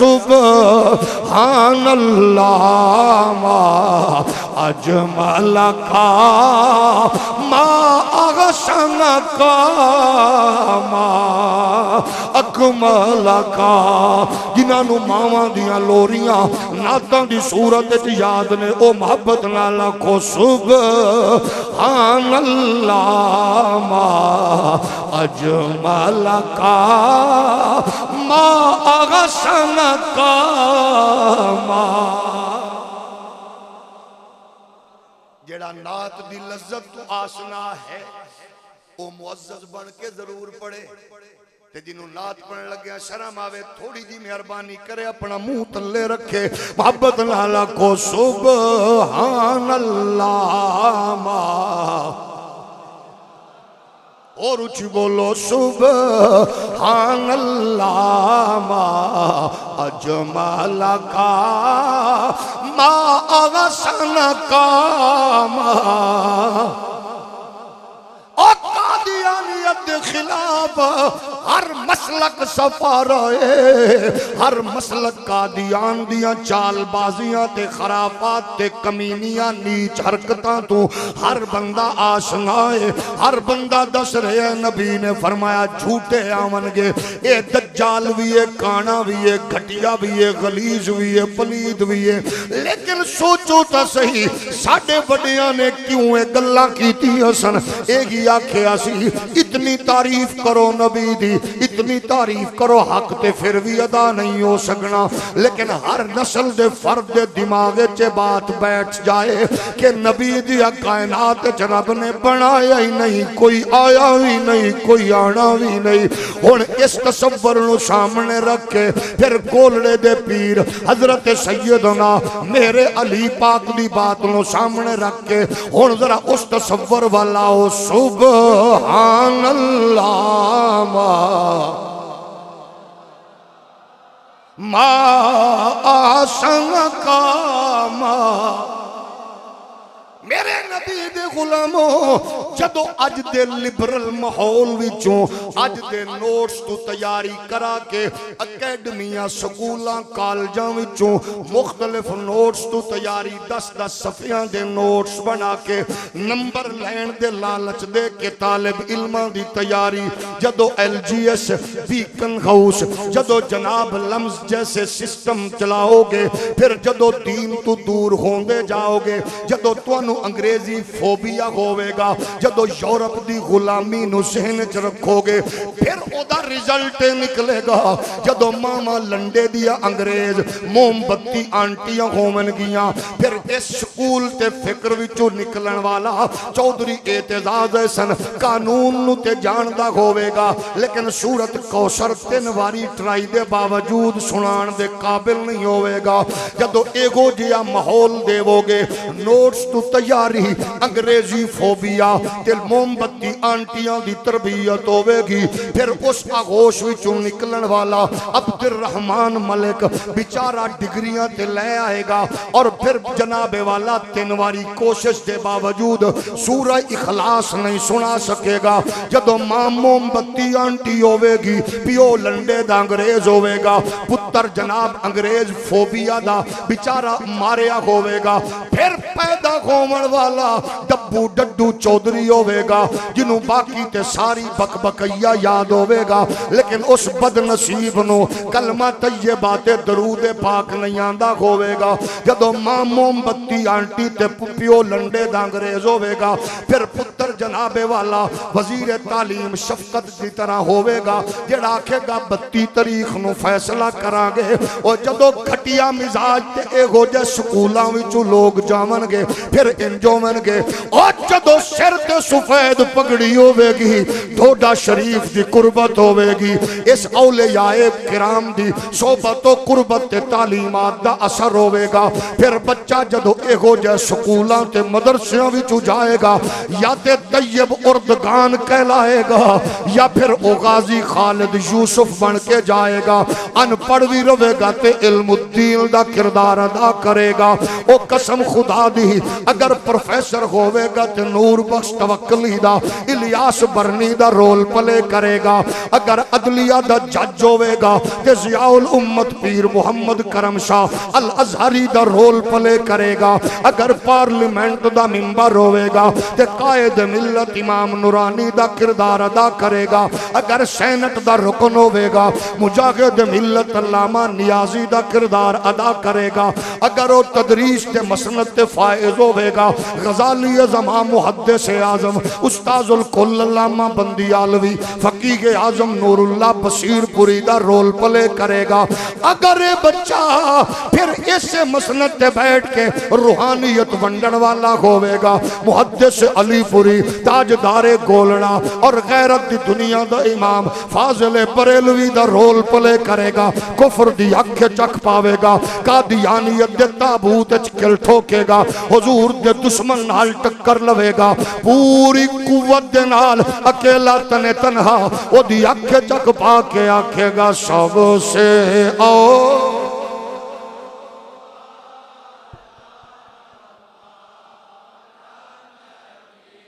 سبحان اللہ ما اجمل کا ما احسن کا ما اکمل کا جنہاں نو ماواں دیاں لوریاں نعتاں دی صورت وچ یاد نے او محبت نال آکھو سبحان اللہ ما اجمل کا ما احسن کا ما جڑا نعت دی لذت تو آسنا ہے وہ معزز بن کے ضرور پڑھے تے جنہوں نعت پڑھنے لگے شرم آوے تھوڑی جی مہربانی کرے اپنا منہ تلے رکھے محبت نالا کو سبحان اللہ ما اور اچھی بولو سبحان اللہ ما اجمل کا ما احسن کا ما اور قادیانیت خلاف ہر مسلک سفارائے ہر مسلک قادیان دیاں چال بازیاں تے خرافات تے کمینیاں نیچ حرکتاں تو ہر بندہ آشنائے ہر بندہ دس رہے نبی نے فرمایا جھوٹے آمن گے اے دجال بھی ہے کانا بھی ہے گھٹیا بھی ہے غلیظ بھی ہے پلید بھی ہے لیکن سوچو تا صحیح ساڑھے بڑیاں نے کیوں اے گلہ کیتی حسن ایک ہی آکھے آسی اتنی تعریف کرو نبی دی اتنی تعریف کرو حق تے پھر بھی ادا نہیں ہو سکنا لیکن ہر نسل دے فرد دے دماغے چے بات بیٹھ جائے کہ نبی دیا کائنات رب نے بنایا ہی نہیں کوئی آیا ہی نہیں کوئی آنا ہی نہیں ہن اس تصور نو سامنے رکھے پھر گولڑے دے پیر حضرت سیدنا میرے علی پاک دی بات نو سامنے رکھے ہن ذرا اس تصور والا ہو سبحان اللہ ما آسن کا ما میرے نبی دے غلاموں جدو اج دے لبرل ماحول وچوں اج دے نوٹس تو تیاری کرا کے اکیڈمیاں سکولاں کالجاں وچوں مختلف نوٹس تو تیاری 10-10 صفحیاں دے نوٹس بنا کے نمبر لین دے لالچ دے کے طالب علماں دی تیاری جدو LGS بیکن ہاؤس جدو جناب لمز جیسے سسٹم چلاؤ گے پھر جدو دین تو دور ہوندے جاؤ گے جدو توانو انگریزی فوبیا ہوئے گا جدو یورپ دی غلامی نو ذہن چ رکھو گے پھر او دا رزلٹ نکلے گا جدو ماما لنڈے دیا انگریز موم بتی آنٹیاں ہومن گیاں پھر اس سکول تے فکر وچو نکلن والا چودھری اعتزاز ایسن قانون نو تے جاندہ ہوئے گا لیکن سورت کوثر 3 واری ٹرائی دے باوجود سنان دے قابل نہیں ہوئے گا جدو ایگو جیا محول دے وہ گے نوٹس تو تیاری انگریزی فوبیا تل موم بتی آنٹیاں دی تربیت ہوئے گی پھر اس آغوش وچوں نکلن والا عبد الرحمن ملک بیچارہ ڈگریاں تے لے آئے گا اور پھر جناب والا 3 واری کوشش دے باوجود سورہ اخلاص نہیں سنا سکے گا جدو ماں موم بتی آنٹی ہوئے گی پیو لنڈے دا انگریز ہوئے گا پتر جناب انگریز فوبیا دا بیچارہ ماریا ہوئے گا پھر پیدا ہومن والا ڈبو ڈڈو چودھری ہوئے گا جنہوں باقی تے ساری بک بکیا یاد ہوئے گا لیکن اس بد نصیب نو کلمہ طیبات درود پاک نہیں آندہ ہوئے گا جدو ماں موم بتی آنٹی تے پیو لنڈے دانگریز ہوئے گا پھر پتر جناب والا وزیر تعلیم شفقت دی طرح ہوئے گا جڑا آکھے گا 32 تاریخ نو فیصلہ کرا گے اور جدو گھٹیا مزاج تے اے ہو جے سکولاں وچوں لوگ جامن گے پھر انجو من گے اور جدو سر تے سفید پگڑی ہوئے گی ڈھوڈا شریف دی قربت ہوئے گی اس اولیاء کرام دی صحبت و قربت تے تعلیمات دا اثر ہوئے گا پھر بچہ جدو ایگو جے سکولاں تے مدرسیاں وچوں جائے گا یا تے طیب اردگان کہلائے گا یا پھر او غازی خالد یوسف بن کے جائے گا ان پڑھ بھی روے گا تے علم الدین دا کردار ادا کرے گا او قسم خدا دی اگر پروفیسر ہوئے گا تے نور بخش توکلی دا الیاس برنی دا رول پلے کرے گا اگر عدلیہ دا جج ہوئے گا تے ضیاء الامت پیر محمد کرم شاہ الازہری دا رول پلے کرے گا اگر پارلیمنٹ دا ممبر ہوئے گا تے قائد ملت امام نورانی دا کردار ادا کرے گا اگر سینٹ دا رکن ہوئے گا مجاہد ملت علامہ نیازی دا کردار ادا کرے گا اگر وہ تدریس تے مسند تے فائز ہوئے گا غزالی زمان محدث اعظم استاذ الکل علامہ بندیالوی فقیہ اعظم نور اللہ بصیر پوری دا رول پلے کرے گا اگر یہ بچہ پھر اس مسند تے بیٹھ کے روحانیت ونڈن والا ہوئے گا محدث علی پوری تاجدار گولڑا اور غیرت دی دنیا دا امام فاضل بریلوی دا رول پلے کرے گا کفر دی اکھ چک پاوے گا قادیانیت دے تابوت چکل ٹھوکے گا حضور دے دشمن نال ٹکر لوے گا پوری قوت دے نال اکیلا تنے تنہا او دی اکھ چک پا کے آکھے گا سب سے آؤ